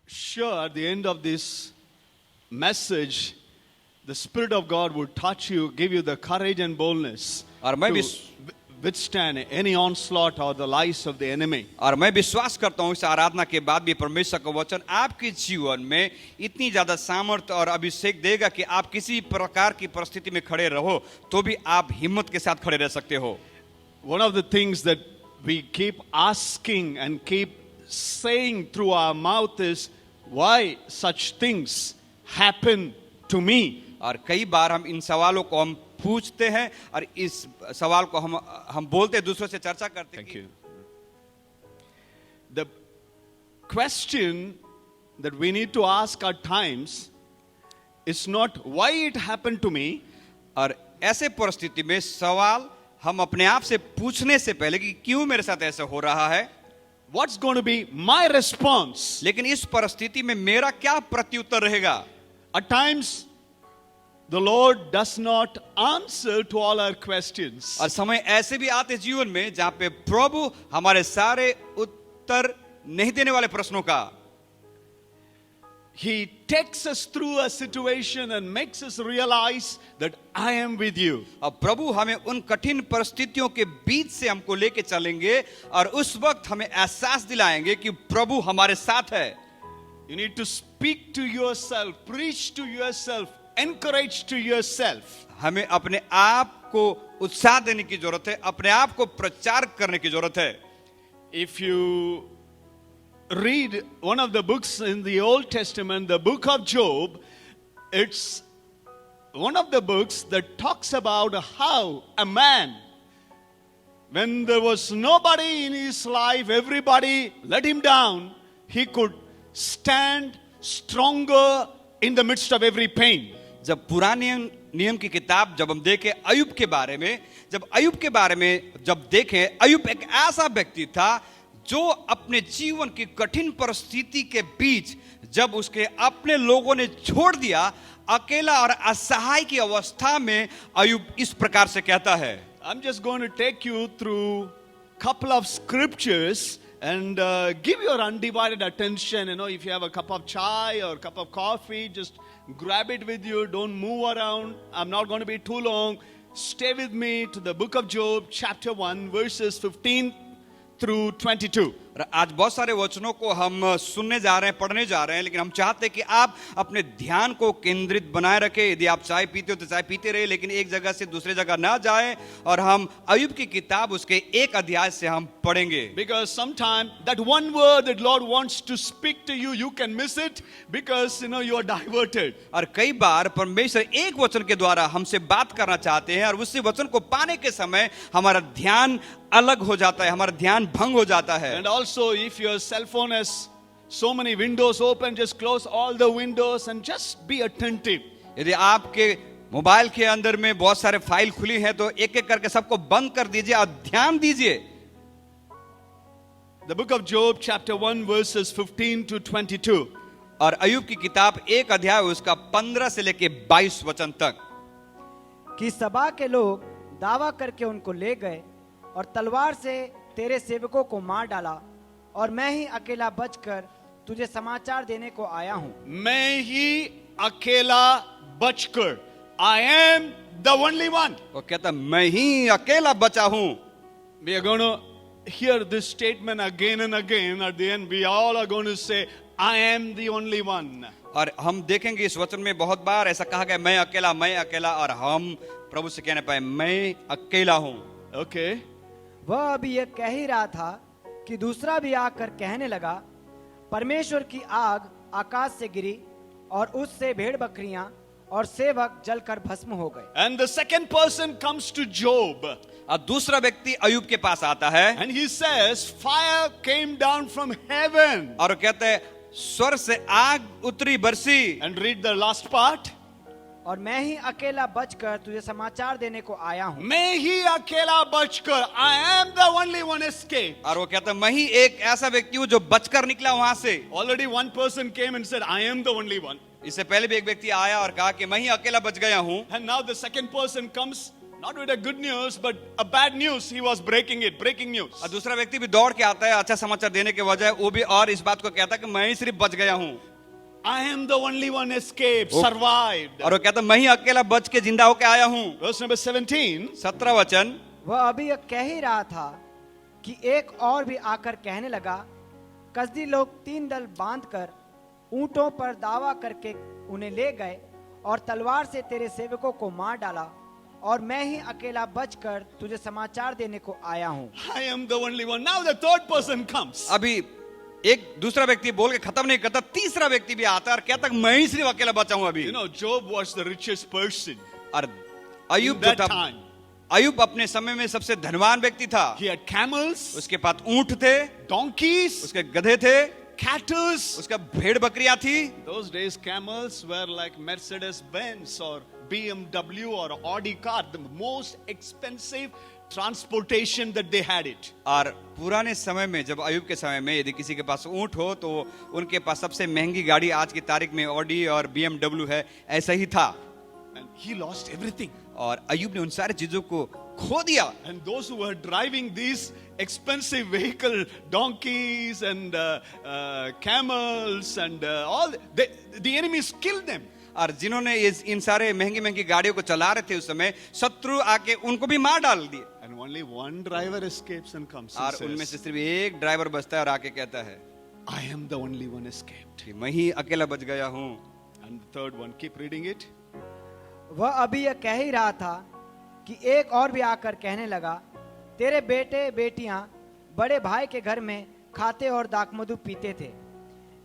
sure at the end of this message, the Spirit of God would touch you, give you the courage and boldness और मैं भी to withstand any onslaught or the lies of the enemy. और मैं विश्वास करता हूँ इस आराधना के बाद भी परमेश्वर का वचन आपके जीवन में इतनी ज्यादा सामर्थ्य और अभिषेक देगा कि आप किसी प्रकार की परिस्थिति में खड़े रहो तो भी आप हिम्मत के साथ खड़े रह सकते हो. One of the things that we keep asking and keep saying through our mouth is, why such things happen to me? और कई बार हम इन सवालों को हम पूछते हैं और इस सवाल को हम बोलते हैं, दूसरों से चर्चा करते हैं. Thank you. The question that we need to ask at times is not why it happened to me. और ऐसे परिस्थिति में सवाल हम अपने आप से पूछने से पहले कि क्यों मेरे साथ ऐसा हो रहा है, What's going to be my response? लेकिन इस परिस्थिति में मेरा क्या प्रत्युत्तर रहेगा. At times, the Lord does not answer to all our questions. और समय ऐसे भी आते जीवन में जहां पे प्रभु हमारे सारे उत्तर नहीं देने वाले प्रश्नों का. He takes us through a situation and makes us realize that I am with you. अब प्रभु हमें उन कठिन परिस्थितियों के बीच से हमको लेके चलेंगे और उस वक्त हमें एहसास दिलाएंगे कि प्रभु हमारे साथ है. You need to speak to yourself, preach to yourself, encourage to yourself. हमें अपने आप को उत्साह देने की जरूरत है, अपने आप को प्रचार करने की जरूरत है. If you read one of the books in the Old Testament, the book of Job, it's one of the books that talks about how a man, when there was nobody in his life, everybody let him down, he could stand stronger in the midst of every pain. जब पुराने नियम की किताब जब हम देखें अय्यूब के बारे में, जब देखें अय्यूब एक ऐसा व्यक्ति था जो अपने जीवन की कठिन परिस्थिति के बीच जब उसके अपने लोगों ने छोड़ दिया, अकेला और असहाय की अवस्था में अय्यूब इस प्रकार से कहता है. I'm just going to take you through couple of scriptures and give your undivided attention. You know, if you have a cup of chai or a cup of coffee, just grab it with you. Don't move around. I'm not going to be too long. Stay with me to the book of Job, chapter 1, verses 15 through 22. आज बहुत सारे वचनों को हम सुनने जा रहे हैं, पढ़ने जा रहे हैं, लेकिन हम चाहते हैं कि आप अपने ध्यान को केंद्रित बनाए रखें. यदि आप चाय पीते हो तो चाय पीते रहे, लेकिन एक जगह से दूसरे जगह ना जाएं. और हम अय्यूब की किताब उसके एक अध्याय से हम पढ़ेंगे. Because sometimes that one word that Lord wants to speak to you, you can miss it because you know you are diverted. और कई बार परमेश्वर एक वचन के द्वारा हमसे बात करना चाहते हैं और उसी वचन को पाने के समय हमारा ध्यान अलग हो जाता है, हमारा ध्यान भंग हो जाता है. And also, if your cell phone has so many windows open, just close all the windows and just be attentive. यदि आपके मोबाइल के अंदर में बहुत सारे फाइल खुली हैं तो एक एक करके सबको बंद कर दीजिए और ध्यान दीजिए. The book of Job, chapter 1, verses 15 to 22. और अय्यूब की किताब एक अध्याय उसका 15 से लेके 22 वचन तक. कि सभा के लोग दावा करके उनको ले गए और तलवार से तेरे सेवकों को मार डाला, और मैं ही अकेला बचकर तुझे समाचार देने को आया हूं. मैं ही अकेला बचकर, I am the only one. वो कहता मैं ही अकेला बचा हूं. We are going to hear this statement again and again. At the end, we all are going to say, I am the only one. और हम देखेंगे इस वचन में बहुत बार ऐसा कहा गया, मैं अकेला, और हम प्रभु से कहने पाए मैं अकेला हूं. Okay. वह अभी यह कह ही रहा था कि दूसरा भी आकर कहने लगा, परमेश्वर की आग आकाश से गिरी और उससे भेड़ बकरियां और सेवक जलकर भस्म हो गए. And the second person comes to Job. और दूसरा व्यक्ति अय्यूब के पास आता है And he says, fire came down from heaven. और कहते हैं स्वर्ग से आग उतरी बरसी. And read the last part. और मैं ही अकेला बचकर तुझे समाचार देने को आया हूं. मैं ही अकेला बचकर, I am the only one escaped. और वो कहता है मैं ही एक ऐसा व्यक्ति हूं जो बचकर निकला वहां से. Already one person came and said, I am the only one. इससे पहले भी एक व्यक्ति आया और कहा कि मैं ही अकेला बच गया हूं. And now the second person comes, Not with a good news, but a bad news. He was breaking it, breaking news. और दूसरा व्यक्ति भी दौड़ के आता है अच्छा समाचार देने के बजाय, वो भी और इस बात को कहता है कि मैं ही सिर्फ बच गया हूं। I am the only one escaped, survived. और वो कहता है मैं ही अकेला बच के जिंदा होके आया हूं। Verse number 17. 17 वचन, वह अभी यह कह ही रहा था कि एक और भी आकर कहने लगा, कसदी लोग 3 दल बांधकर ऊंटों पर दावा करके उन्हें ले गए और तलवार से तेरे सेवकों को मार डाला, और मैं ही अकेला बचकर तुझे समाचार देने को आया हूं। I am the only one. Now the third person comes. अभी एक दूसरा व्यक्ति बोल के खत्म नहीं करता, तीसरा व्यक्ति भी आता है और कहता है मैं ही सिर्फ अकेला बचा हूं अभी। You know, Job was the richest person और अयुब in जो that था, time. अयुब अपने समय में सबसे धनवान व्यक्ति था। He had camels, उसके पास ऊंट थे, donkeys, उसके गधे थे, cattle. उसका भेड़ बकरियां थी। Those days camels were like Mercedes Benz or BMW or Audi car, the most expensive transportation that they had it. और पुराने समय में जब अयुब के समय में यदि किसी के पास ऊंट हो तो उनके पास सबसे महंगी गाड़ी आज की तारीख में ऑडी और BMW है, ऐसा ही था। And he lost everything. और अयुब ने उन सारी चीजों को खो दिया। And those who were driving these expensive vehicle, donkeys and camels and all, the enemies killed them. और जिन्होंने इन सारे महंगी महंगी गाड़ियों को चला रहे थे उस समय, शत्रु आके उनको भी मार डाल दिए। And only one driver escapes and comes और and उनमें से says, सिर्फ एक ड्राइवर बचता है और आके कहता है I am the only one escaped. कि मैं ही अकेला बच गया हूँ। And the third one, keep reading it. वह अभी यह कह ही रहा था कि एक और भी आकर कहने लगा, तेरे बेटे बेटियां बड़े भाई के घर में खाते और दाखमधु पीते थे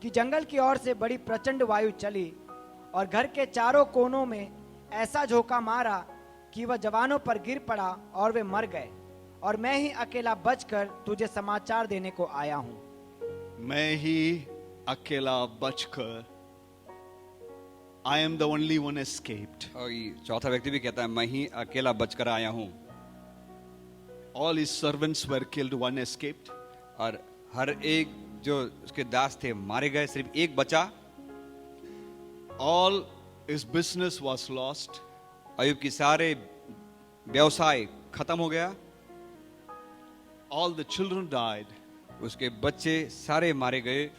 कि जंगल की ओर से बड़ी प्रचंड वायु चली और घर के चारों कोनों में ऐसा झोंका मारा कि वह जवानों पर गिर पड़ा और वे मर गए, और मैं ही अकेला बचकर तुझे समाचार देने को आया हूं। मैं ही अकेला बचकर, I am the only one escaped. और ये चौथा व्यक्ति भी कहता है मैं ही अकेला बचकर आया हूँ। All his servants were killed, one escaped. और हर एक जो उसके दास थे मारे गए, सिर्फ एक बचा। All his business was lost. Ayub की सारे व्यवसाय खत्म हो गया। All the children died. उसके बच्चे सारे मारे गए।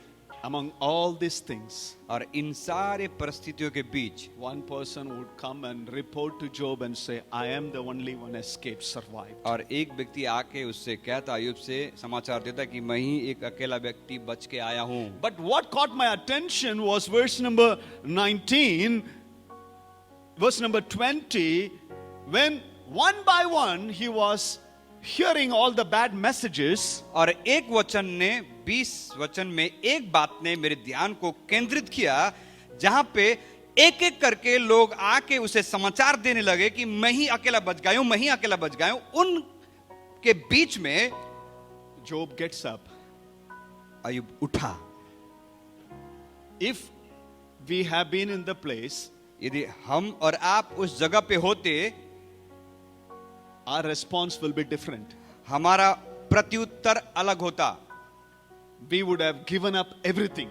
Among all these things, और इन सारे परिस्थितियों के बीच one person would come and report to Job and say, I am the only one escaped, survived. और एक व्यक्ति आके उससे कहता, अयुब से समाचार देता कि मैं ही एक अकेला व्यक्ति बच के आया हूँ। But what caught my attention was verse number 19, verse number 20, when one by one he was hearing all the bad messages. और एक वचन ने 20 वचन में एक बात ने मेरे ध्यान को केंद्रित किया, जहां पे एक एक करके लोग आके उसे समाचार देने लगे कि मैं ही अकेला बच गया हूं, मैं ही अकेला बच गया हूं। उन के बीच में Job gets up. अयुब उठा। If we have been in the place, यदि हम और आप उस जगह पे होते, our response will be different. हमारा प्रत्युत्तर अलग होता। We would have given up everything.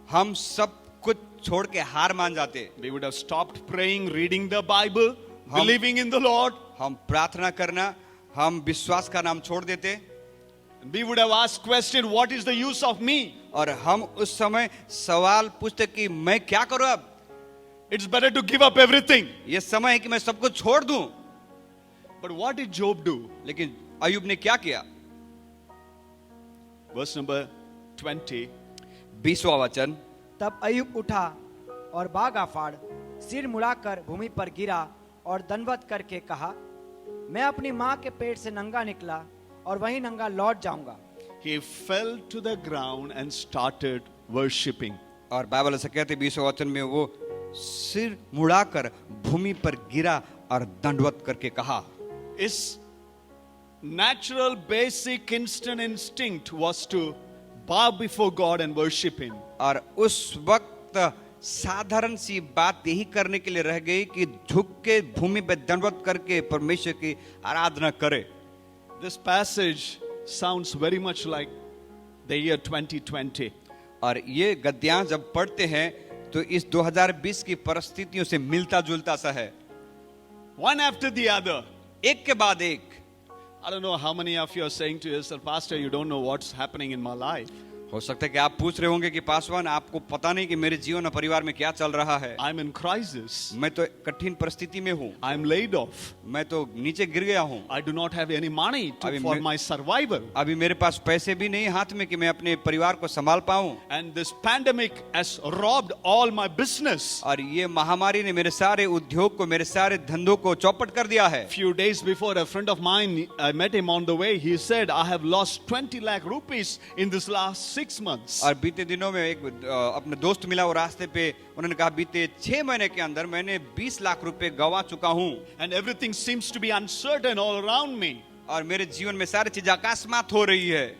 हम सब कुछ छोड़ के हार मान जाते। We would have stopped praying, reading the Bible, हम- believing in the Lord. हम प्रार्थना करना, हम विश्वास का नाम छोड़ देते। We would have asked question, what is the use of me? और हम उस समय सवाल पूछते कि मैं क्या करूं अब। It's better to give up everything. ये समय है कि मैं सब कुछ छोड़ दूं। But what did Job do? लेकिन अयुब ने क्या किया? Verse number 20. 20वां वचन, तब अयुब उठा और बागा फाड़ सिर मुड़ाकर भूमि पर गिरा और दंडवत करके कहा, मैं अपनी माँ के पेट से नंगा निकला और वहीं नंगा लौट जाऊंगा। He fell to the ground and started worshipping. और बाइबल ऐसा कहते 20वां वचन में वो सिर मुड़ाकर भूमि पर गिरा और दंडवत करके कहा। His natural, basic, instant instinct was to bow before God and worship Him. और उस वक्त साधारण सी बात यही करने के लिए रह गई कि झुक के भूमि पर दंडवत करके परमेश्वर की आराधना करे। This passage sounds very much like the year 2020. और ये गद्यांश जब पढ़ते हैं तो इस 2020 की परिस्थितियों से मिलता जुलता सा है। One after the other, एक के बाद एक। I don't know how many of you are saying to yourself, Pastor, you don't know what's happening in my life. हो सकता है कि आप पूछ रहे होंगे कि पासवान, आपको पता नहीं कि मेरे जीवन और परिवार में क्या चल रहा है। I'm in crisis. मैं तो कठिन परिस्थिति में हूँ, I'm laid off. मैं तो नीचे गिर गया हूँ। I do not have any money अभी for मैं- my survival. अभी मेरे पास पैसे भी नहीं हाथ में कि मैं अपने परिवार को संभाल पाऊं। And this pandemic has robbed all my business. और ये महामारी ने मेरे सारे उद्योग को, मेरे सारे धंधों को चौपट कर दिया है। Few days before, a friend of mine, I met him on the way. He said, I have lost 20 lakh rupees in this last 6 months. और बीते दिनों में एक अपने दोस्त मिला वो रास्ते पे, उन्होंने कहा बीते 6 महीने के अंदर मैंने 20 लाख रुपए गंवा चुका हूं। And everything seems to be uncertain all around me. और मेरे जीवन में सारी चीजें अकस्मात हो रही है।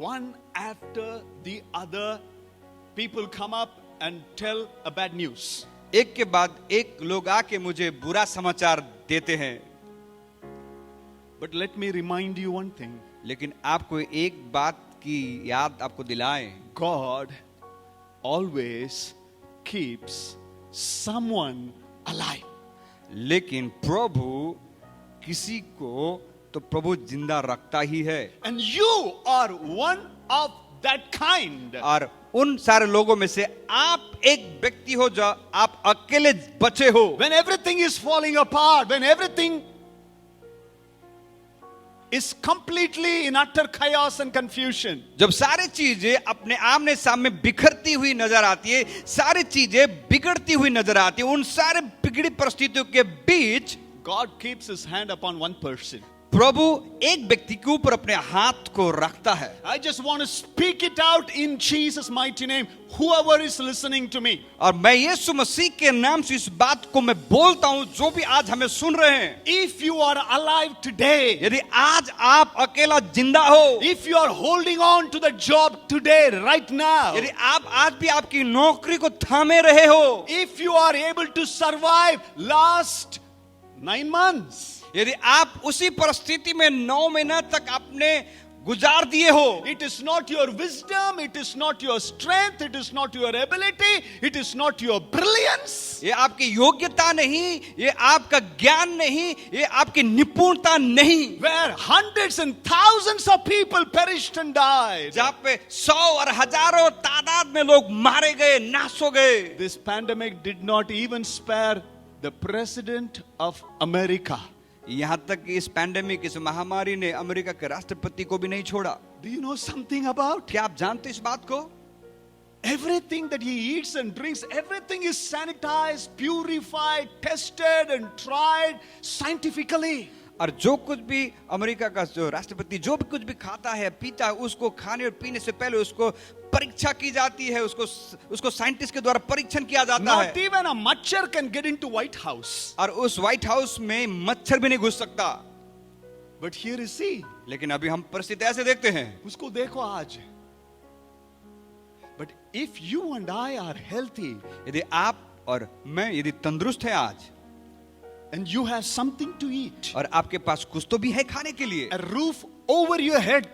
One after the other, people come up and tell a bad news. एक के बाद एक लोग आके मुझे बुरा समाचार देते हैं। But let me remind you one thing. लेकिन आपको एक बात की याद आपको दिलाएं, God always keeps someone alive. लेकिन प्रभु किसी को तो प्रभु जिंदा रखता ही है। And you are one of that kind. और उन सारे लोगों में से आप एक व्यक्ति हो जो आप अकेले बचे हो। When everything is falling apart, when everything is completely in utter chaos and confusion, जब सारी चीजें अपने आमने सामने बिखरती हुई नजर आती है, सारी चीजें बिगड़ती हुई नजर आती है, उन सारे बिगड़ी परिस्थितियों के बीच God keeps his hand upon one person. प्रभु एक व्यक्ति के ऊपर अपने हाथ को रखता है। I just want to speak it out in Jesus' mighty name. Whoever is listening to me, और मैं यीशु मसीह के नाम से इस बात को मैं बोलता हूं, जो भी आज हमें सुन रहे हैं, if you are alive today, यदि आज आप अकेला जिंदा हो, if you are holding on to the job today, right now, यदि आप आज भी आपकी नौकरी को थामे रहे हो, if you are able to survive last 9 months, यदि आप उसी परिस्थिति में 9 महीना तक आपने गुजार दिए हो, it is not your wisdom, it is not your strength, it is not your ability, it is not your brilliance, ये आपकी योग्यता नहीं, ये आपका ज्ञान नहीं, ये आपकी निपुणता नहीं, where hundreds and thousands of people perished and died. जहाँ पे 100 और हजारों तादाद में लोग मारे गए, नाश हो गए। This pandemic did not even spare the president of America. यहाँ तक कि इस पैंडेमिक, इस महामारी ने अमेरिका के राष्ट्रपति को भी नहीं छोड़ा। Do you know something about? क्या आप जानते इस बात को? Everything that he eats and drinks, everything is sanitized, purified, tested and tried scientifically. और जो कुछ भी अमेरिका का जो राष्ट्रपति जो भी कुछ भी खाता है पीता है, उसको खाने और पीने से पहले उसको परीक्षा की जाती है, उसको साइंटिस्ट के द्वारा परीक्षण किया जाता Not है। even a machar can get into White House. और उस व्हाइट हाउस में मच्छर भी नहीं घुस सकता। But here is he. लेकिन अभी हम परिस्थिति ऐसे देखते हैं। उसको देखो आज. But if you and I are healthy, यदि आप और मैं यदि तंदुरुस्त है आज, and you have something to eat, और आपके पास कुछ तो भी है खाने के लिए, a roof over your head,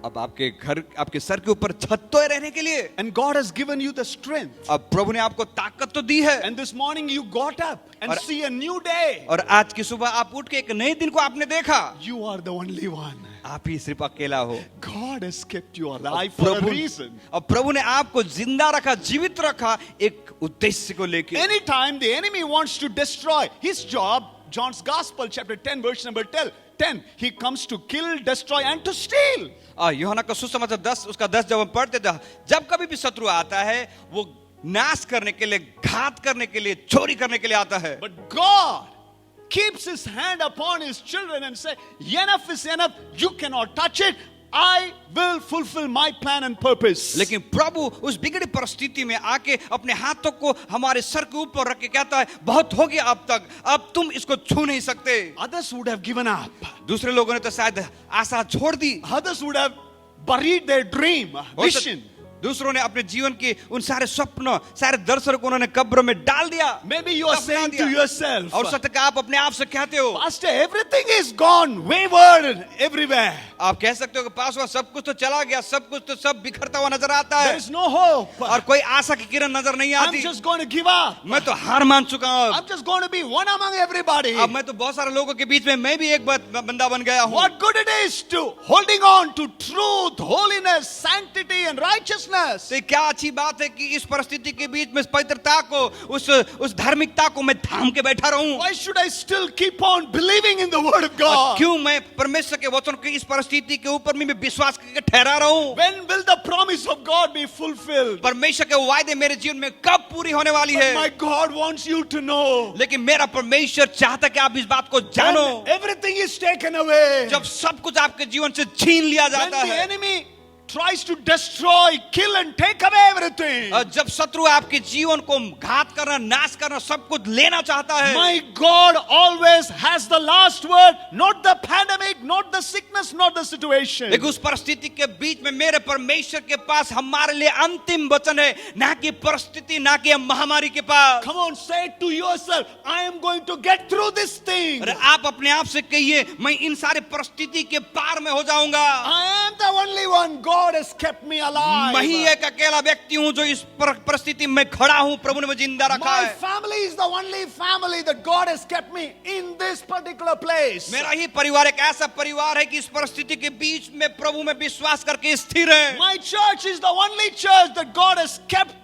अब आपके घर, आपके सर के ऊपर छत तो है रहने के लिए, and God has given you the strength, अब प्रभु ने आपको ताकत तो दी है, and this morning you got up and और- see a new day, और आज की सुबह आप उठ के एक नए दिन को आपने देखा, you are the only one. आप ही सिर्फ अकेला हो। God has kept you alive for a reason. और प्रभु ने आपको जिंदा रखा, जीवित रखा एक उद्देश्य को लेके। Anytime the enemy wants to destroy his job, John's Gospel, chapter 10, verse number 10, he comes to kill, destroy, and to steal. यूहन्ना का सुसमाचार 10 उसका 10 जब हम पढ़ते थे, जब कभी भी शत्रु आता है वो नाश करने के लिए, घात करने के लिए, चोरी करने के लिए आता है। But God keeps his hand upon his children and say, enough is enough, you cannot touch it, I will fulfill my plan and purpose. लेकिन प्रभु उस बिगड़ी परिस्थिति में आके अपने हाथों को हमारे सर के ऊपर रख के कहता है, बहुत हो गया अब तक, अब तुम इसको छू नहीं सकते। Others would have given up. दूसरे लोगों ने तो शायद आशा छोड़ दी, Others would have buried their dream, vision. दूसरों ने अपने जीवन के उन सारे स्वप्न, सारे दर्शन को उन्होंने कब्र में डाल दिया। Maybe you are दफना saying दिया। to yourself, और सकता है कि आप अपने आप से कहते हो, Pastor, everything is gone, wayward everywhere. आप कह सकते हो कि पास हुआ सब कुछ तो चला गया, सब कुछ तो सब बिखरता हुआ नजर आता There है is no hope. और कोई आशा की किरण नजर नहीं I'm आती। just going to give up. मैं तो हार मान चुका हूँ। I'm just going to be one among everybody. अब मैं तो बहुत सारे लोगों के बीच में मैं भी एक बंदा बन गया हूँ। What good it is to holding on to truth, holiness, sanctity and righteousness. तो क्या अच्छी बात है कि इस परिस्थिति के बीच में पवित्रता को, उस धार्मिकता को मैं थाम के बैठा रहूं। Why should I still keep on believing in the word of God? क्यों मैं परमेश्वर के वचन की इस परिस्थिति के ऊपर में विश्वास करके ठहरा रहूं? When will the promise of God be fulfilled? परमेश्वर के वायदे मेरे जीवन में कब पूरी होने वाली है? My God wants you to know. लेकिन मेरा परमेश्वर चाहता कि आप इस बात को जानो। When everything is taken away. जब सब कुछ आपके जीवन से छीन लिया When जाता the है, enemy tries to destroy, kill and take away everything. और जब शत्रु आपके जीवन को घात करना, नाश करना, सब कुछ लेना चाहता है, My God always has the last word, not the pandemic, not the sickness, not the situation. लेकिन उस परिस्थिति के बीच में मेरे परमेश्वर के पास हमारे लिए अंतिम वचन है, ना कि परिस्थिति, ना कि महामारी के पास। Come on, say it to yourself, I am going to get through this thing. अरे आप अपने आप से कहिए, मैं इन सारे परिस्थिति के पार में हो जाऊंगा। I am the only one. God has kept me alive. मैं ही एक अकेला व्यक्ति हूँ जो इस परिस्थिति में खड़ा हूँ, प्रभु ने मुझे जिंदा रखा My है। family is the only family that God has kept me in this particular place. मेरा ही परिवार एक ऐसा परिवार है कि इस परिस्थिति के बीच में प्रभु में विश्वास करके स्थिर है। My church is the only church that God has kept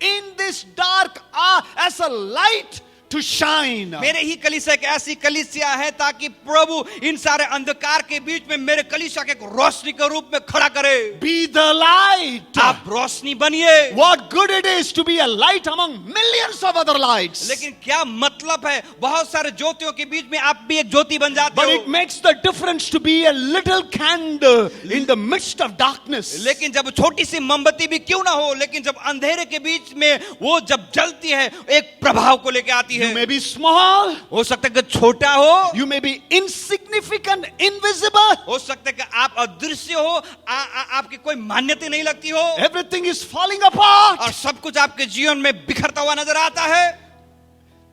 in this dark hour as a light to shine. मेरे ही कलीसिया एक ऐसी कलीसिया है ताकि प्रभु इन सारे अंधकार के बीच में मेरे कलीसिया के एक रोशनी के रूप में खड़ा करे। Be the light. आप रोशनी बनिए। What good it is to be a light among millions of other lights. लेकिन क्या मतलब है, बहुत सारे ज्योतियों के बीच में आप भी एक ज्योति बन जाते But हो। it makes the difference to be a little candle in the midst of darkness. लेकिन जब छोटी सी मोमबत्ती भी क्यों ना हो, लेकिन जब अंधेरे के बीच में वो जब जलती है, एक प्रभाव को लेके आती You है। may be small. हो सकता है कि छोटा हो, You may be insignificant, invisible. हो सकता है कि आप अदृश्य हो, आपकी कोई मान्यता नहीं लगती हो, Everything is falling apart. और सब कुछ आपके जीवन में बिखरता हुआ नजर आता है।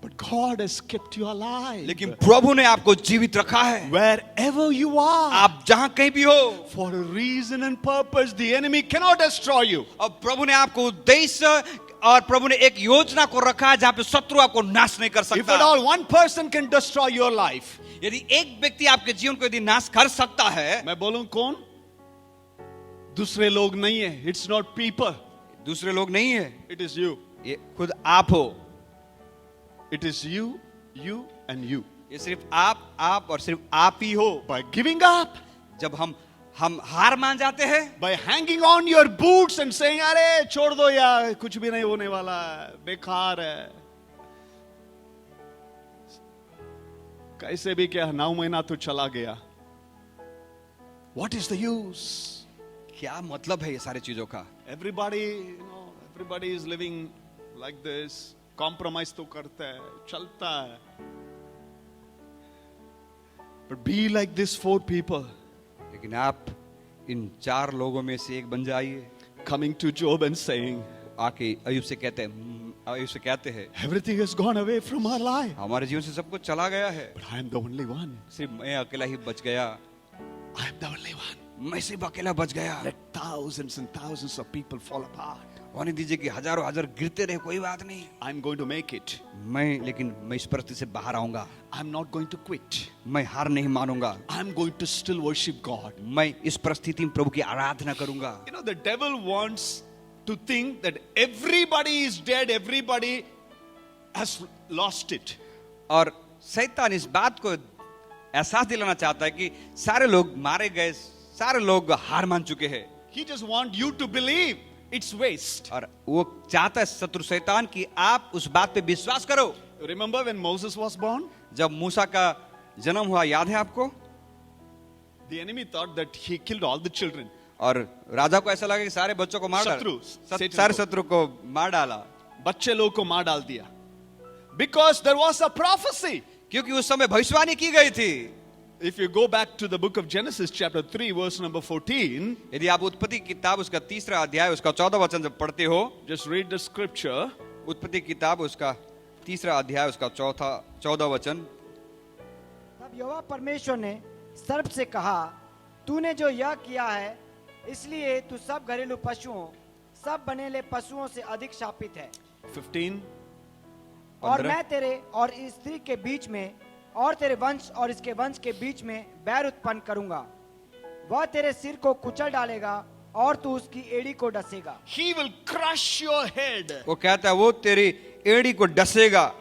But God has kept you alive. लेकिन प्रभु ने आपको जीवित रखा है। Wherever you are, आप जहां कहीं भी हो, for a reason and purpose, the enemy cannot destroy you. और प्रभु ने आपको उद्देश्य और प्रभु ने एक योजना को रखा है जहां पे शत्रु आपको नाश नहीं कर If at सकता। all one person can destroy your life, यदि एक व्यक्ति आपके जीवन को यदि नाश कर सकता है, मैं बोलूं कौन? दूसरे लोग नहीं है. It's not people. दूसरे लोग नहीं है, It is you. ये खुद आप हो। It is you, you and you. ये सिर्फ आप और सिर्फ आप ही हो। By giving up, जब हम हार मान जाते हैं, by hanging on your boots and saying, अरे छोड़ दो यार, कुछ भी नहीं होने वाला है, बेकार है. कैसे भी क्या 9 महीना तो चला गया. What is the use? क्या मतलब है ये सारी चीजों का? Everybody is living like this. Compromise तो करता है, चलता है. But be like these 4 people. लेकिन आप इन 4 लोगों में से एक बन जाइए। Coming to Job and saying, आके अय्यूब से कहते हैं, everything has gone away from our life. हमारे जीवन से सब कुछ चला गया है, But I am the only one. सिर्फ मैं अकेला ही बच गया। I am the only one. मैं सिर्फ अकेला बच गया। Let thousands and thousands of people fall apart. होने दीजिए कि हजारों हजार गिरते रहे, कोई बात नहीं। I'm going to make it. लेकिन मैं इस परिस्थिति से बाहर आऊंगा। I'm not going to quit. मैं हार नहीं मानूंगा। I'm going to still worship God. मैं इस परिस्थिति में प्रभु की आराधना करूंगा। You know, the devil wants to think that everybody is dead, everybody has lost it. और शैतान इस बात को एहसास दिलाना चाहता है कि सारे लोग मारे गए, सारे लोग हार मान चुके हैं। He just wants you to believe it's waste. और वो चाहता है शत्रु शैतान कि आप उस बात पे विश्वास करो। Remember when Moses was born? जब मूसा का जन्म हुआ, याद है आपको? The enemy thought that he killed all the children. और राजा को ऐसा लगा कि सारे बच्चों को मार शत्रु, डाला, सारे शत्रु को मार डाला। बच्चे लोग को मार डाल दिया. Because there was a prophecy. क्योंकि उस समय भविष्यवाणी की गई थी। If you go back to the book of Genesis, chapter 3, verse number 14, यदि आप उत्पत्ति की किताब उसका 3रा अध्याय उसका 14 वचन जब पढ़ते हो, just read the scripture. उत्पत्ति की किताब उसका 3रा अध्याय उसका 14 वचन। तब यहोवा परमेश्वर ने सर्प से कहा, तूने जो यह किया है, इसलिए तू सब घरेलू पशुओं, सब बनेले पशुओं से अधिक शापित है। 15. और 15 मैं तेरे और इस स्त्री के बीच में और तेरे वंश और इसके वंश के बीच में बैर उत्पन्न करूंगा। वह तेरे सिर को कुचल डालेगा और तू उसकी एड़ी को डसेगा। He will crush your head. वो कहता है वो तेरी एड़ी को डसेगा।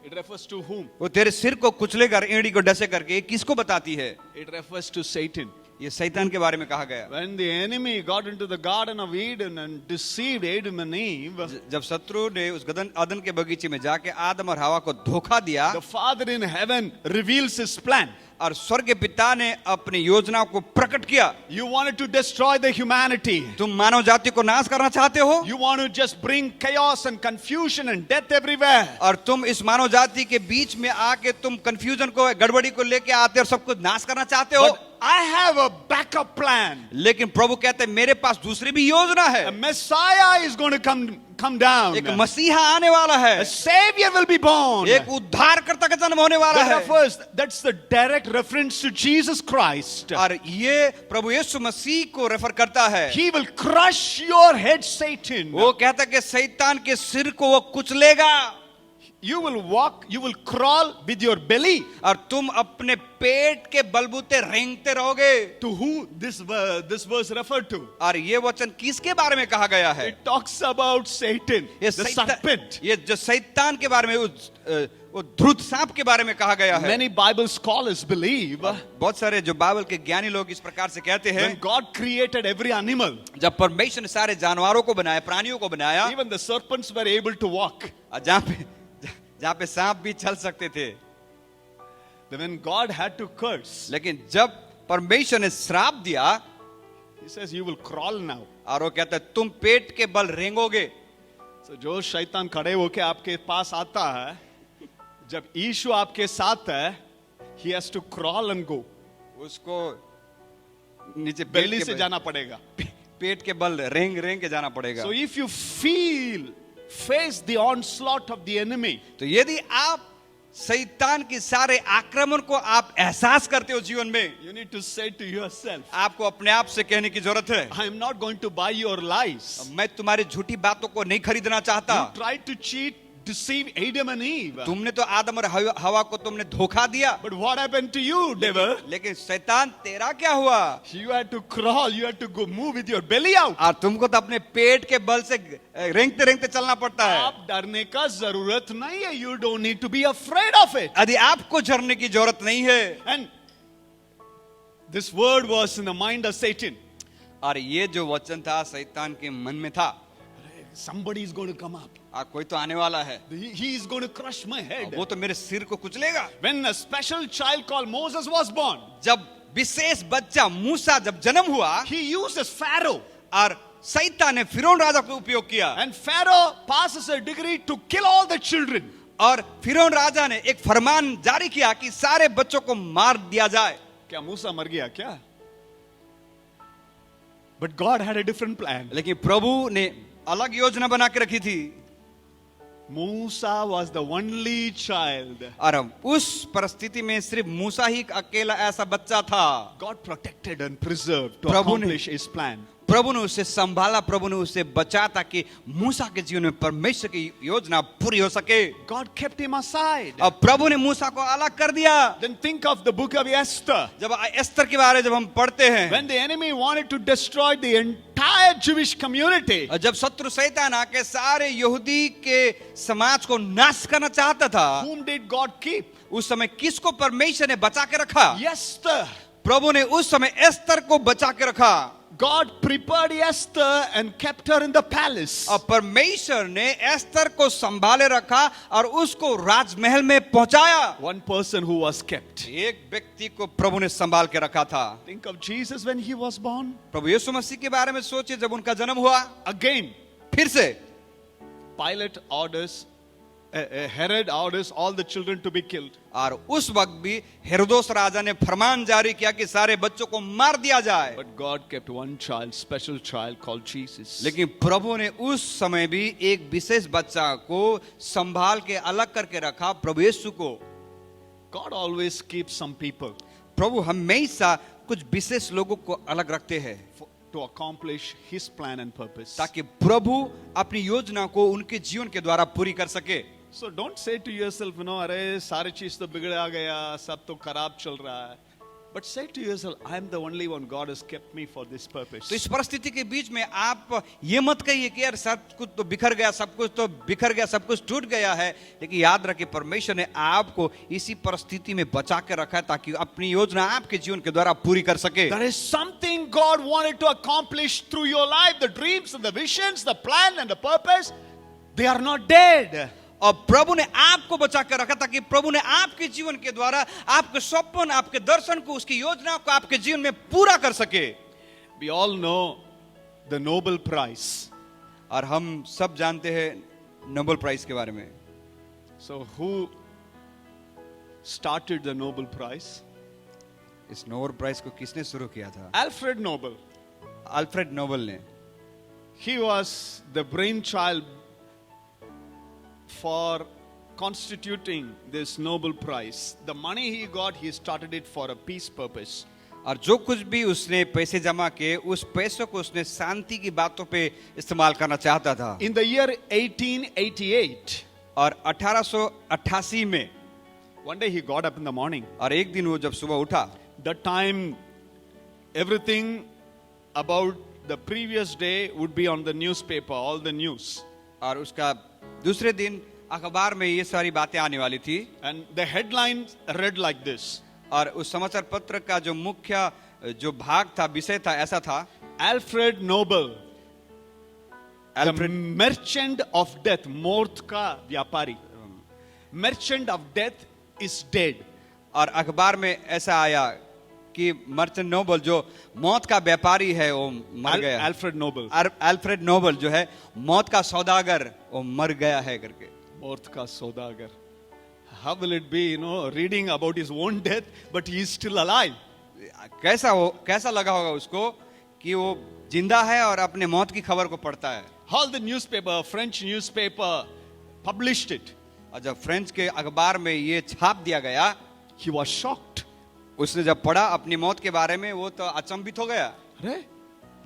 It refers to whom? वो तेरे सिर को कुचलेगा, एड़ी को डसे करके। ये किसको बताती है? It refers to Satan. ये शैतान के बारे में कहा गया। When the enemy got into the Garden of Eden and deceived Adam and Eve, जब शत्रु ने उस अदन के बगीचे में जाके आदम और हवा को धोखा दिया, the Father in heaven reveals his plan. और स्वर्ग के पिता ने अपनी योजना को प्रकट किया। You wanted to destroy the humanity. तुम मानव जाति को नाश करना चाहते हो, You want to just bring chaos and confusion and death everywhere. और तुम इस मानव जाति के बीच में आके तुम कंफ्यूजन को, गड़बड़ी को लेके आते और सब कुछ नाश करना चाहते हो। But I have a backup plan. लेकिन प्रभु कहते हैं मेरे पास दूसरी भी योजना A है। Messiah is going to come down. एक मसीहा आने वाला है, A Savior will be born. एक उद्धारकर्ता का जन्म होने वाला That है। refers, that's the direct reference to Jesus Christ. और ये प्रभु यीशु मसीह को रेफर करता है। He will crush your head, Satan. वो कहता है कि शैतान के सिर को वो कुचलेगा। You will walk, you will crawl with your belly. और तुम अपने पेट के बलबूते रेंगते रहोगे। To who this verse referred to? और ये वचन किसके बारे में कहा गया है? It talks about Satan, ये the serpent. ये जो शैतान के बारे में, वो धूर्त सांप के बारे में कहा गया है। Many Bible scholars believe बहुत सारे जो बाइबल के ज्ञानी लोग इस प्रकार से कहते हैं, when God created every animal, जब परमेश्वर ने सारे जानवरों को बनाया, प्राणियों को बनाया, even the serpents were able to walk. जहाँ पे सांप भी चल सकते थे, Then when God had to curse, लेकिन जब परमेश्वर ने श्राप दिया, He says, you will crawl now. और वो कहता है तुम पेट के बल रेंगोगे। So जो शैतान खड़े होके आपके पास आता है, जब यीशु आपके साथ है, he has to crawl and go. उसको नीचे बेली से जाना पड़ेगा. पेट के बल रेंग रेंग के जाना पड़ेगा। So if you face the onslaught of the enemy, तो यदि आप शैतान के सारे आक्रमण को आप एहसास करते हो जीवन में, you need to say to yourself, आपको अपने आप से कहने की जरूरत है, I am not going to buy your lies. मैं तुम्हारी झूठी बातों को नहीं खरीदना चाहता। You tried to deceive Adam and Eve. तुमने तो आदम और हवा को तुमने धोखा दिया, But what happened to you, devil? लेकिन शैतान तेरा क्या हुआ? You had to crawl, you had to go move with your belly out. और तुमको तो अपने पेट के बल से रेंगते रेंगते चलना पड़ता है। आप डरने का जरूरत नहीं है. You don't need to be afraid of it. यदि आपको डरने की जरूरत नहीं है। And this word was in the mind of Satan. और ये जो वचन था शैतान के मन में था, Somebody is going to come up. कोई तो आने वाला है, He is going to crush my head. वो तो मेरे सिर को कुचलेगा। When a special child called Moses was born, जब विशेष बच्चा मूसा जब जन्म हुआ, he uses Pharaoh. और शैतान ने फिरौन राजा को उपयोग किया, And Pharaoh passes a decree to kill all the children. और फिरौन राजा ने एक फरमान जारी किया कि सारे बच्चों को मार दिया जाए। क्या मूसा मर गया क्या? But God had a different plan. लेकिन प्रभु ने अलग योजना बना के रखी थी। Musa was the only child. और उस परिस्थिति में सिर्फ मूसा ही अकेला ऐसा बच्चा था। God protected and preserved to प्रभु ने- accomplish his plan. प्रभु ने उसे संभाला, प्रभु ने उसे बचा ताकि मूसा के जीवन में परमेश्वर की योजना पूरी हो सके। God kept him aside. अब प्रभु ने मूसा को अलग कर दिया। Then think of the book of Esther. जब एस्तर के बारे जब हम पढ़ते हैं, When the enemy wanted to destroy the entire Jewish community, जब शत्रु शैतान आके सारे यहूदी के समाज को नाश करना चाहता था, whom did God keep? उस समय किसको परमेश्वर ने बचा के रखा? Esther. प्रभु ने उस समय एस्तर को बचा के रखा। God prepared Esther and kept her in the palace. और परमेश्वर ने एस्तर को संभाले रखा और उसको राजमहल में पहुंचाया। One person who was kept. एक व्यक्ति को प्रभु ने संभाल के रखा था। Think of Jesus when he was born. प्रभु यीशु मसीह के बारे में सोचिए, जब उनका जन्म हुआ, Again, फिर से Pilate orders Herod orders all the children to be killed. और उस वक्त भी हेरोदोस राजा ने फरमान जारी किया कि सारे बच्चों को मार दिया जाए। But God kept one child, special child called Jesus. लेकिन प्रभु ने उस समय भी एक विशेष बच्चा को संभाल के अलग करके रखा, प्रभु यीशु को। God always keeps some people प्रभु हमेशा कुछ विशेष लोगों को अलग रखते हैं to accomplish His plan and purpose. ताकि प्रभु अपनी योजना को उनके जीवन के द्वारा पूरी कर सके। So don't say to yourself, अरे सारी चीज तो बिगड़ा गया, सब तो खराब चल रहा है. But say to yourself, I am the only one. God has kept me for this purpose. तो इस परिस्थिति के बीच में आप ये मत कहिए कि यार सब कुछ तो बिखर गया, सब कुछ तो बिखर गया, सब कुछ टूट गया है। लेकिन याद रखिए परमेश्वर ने आपको इसी परिस्थिति में बचा के रखा है ताकि अपनी योजना आपके जीवन के द्वारा पूरी कर सके। There is something God wanted to accomplish through your life. The dreams and the visions, the plan and the purpose, they are not dead. और प्रभु ने आपको बचा कर रखा ताकि प्रभु ने आपके जीवन के द्वारा आपके स्वप्न, आपके दर्शन को, उसकी योजना को आपके जीवन में पूरा कर सके। We all know the Nobel Prize. और हम सब जानते हैं नोबेल प्राइज के बारे में। So who started the Nobel Prize? इस नोबेल प्राइज को किसने शुरू किया था? Alfred Nobel. अल्फ्रेड नोबेल ने। He was the brainchild for constituting this Nobel Prize. The money he got, he started it for a peace purpose. और जो कुछ भी उसने पैसे जमा किए उस पैसों को उसने शांति की बातों पे इस्तेमाल करना चाहता था। In the year 1888, और 1888 में one day he got up in the morning. और एक दिन वो जब सुबह उठा, That time, everything about the previous day would be on the newspaper, all the news. और उसका दूसरे दिन अखबार में ये सारी बातें आने वाली थी। And the headlines read like this. और उस समाचार पत्र का जो मुख्य जो भाग था, विषय था, ऐसा था, Alfred Nobel, the Alfred merchant of death, मौत का व्यापारी, merchant of death is dead. और अखबार में ऐसा आया कि मर्चेंट नोबल जो मौत का व्यापारी है वो मर गया। Alfred Nobel, अल्फ्रेड नोबल जो है मौत का सौदागर वो मर गया है करके। मौत का सौदागर. How will it be, reading about his own death, but he is still alive? कैसा लगा होगा उसको कि वो जिंदा है और अपने मौत की खबर को पढ़ता है। All the newspaper, French newspaper, published it. और जब फ्रेंच के अखबार में ये छाप दिया गया, He was shocked. उसने जब पढ़ा अपनी मौत के बारे में वो तो अचंभित हो गया। अरे,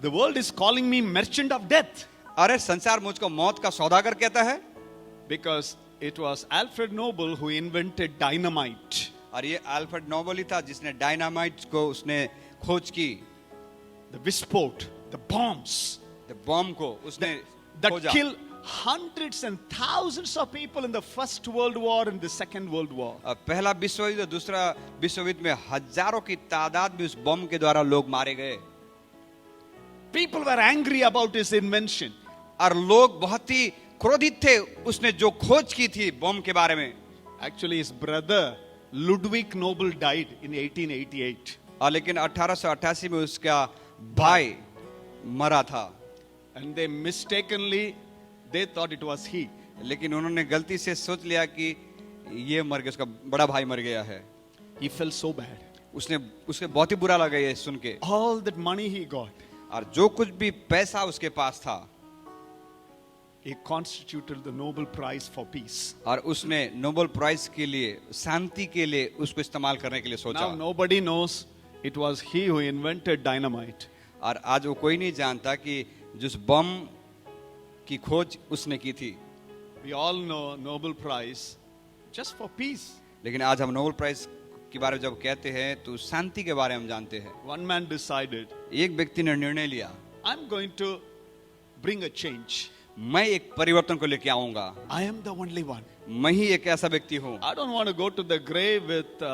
the world is calling me merchant of death. अरे संसार मुझको मौत का सौदागर कहता है। Because it was Alfred Nobel who invented dynamite. और ये अल्फ्रेड नोबल ही था जिसने डायनामाइट को उसने खोज की। The विस्फोट, the bombs, बॉम्ब को उसने that खोजा killed hundreds and thousands of people in the First World War and the Second World War. पहला विश्व युद्ध, दूसरा विश्व युद्ध में हजारों की तादाद में उस बम के द्वारा लोग मारे गए। People were angry about his invention. और लोग बहुत ही क्रोधित थे उसने जो खोज की थी बम के बारे में। Actually, his brother Ludwig Nobel died in 1888. और लेकिन 1888 में उसका भाई मरा था। And they mistakenly, they thought it was he. लेकिन उन्होंने गलती से सोच लिया कि ये मर गया, उसका बड़ा भाई मर गया है। He felt so bad. उसके बहुत ही बुरा लगा ये सुन के। All that money he got, और जो कुछ भी पैसा उसके पास था, he constituted the Nobel Prize for peace. और उसने नोबेल प्राइज के लिए, शांति के लिए उसको इस्तेमाल करने के लिए सोचा। Now nobody knows it was he who invented dynamite. और आज वो कोई नहीं जानता कि जिस बम की खोज उसने की थी। We all know Nobel Prize just for peace. लेकिन आज हम नोबेल प्राइज के बारे में जब कहते हैं तो शांति के बारे में हम जानते हैं। One man decided, एक व्यक्ति ने निर्णय लिया, I'm going to bring a change. मैं एक परिवर्तन को लेके आऊंगा। I am the only one. मैं ही एक ऐसा व्यक्ति हूँ। I don't want to go to the grave with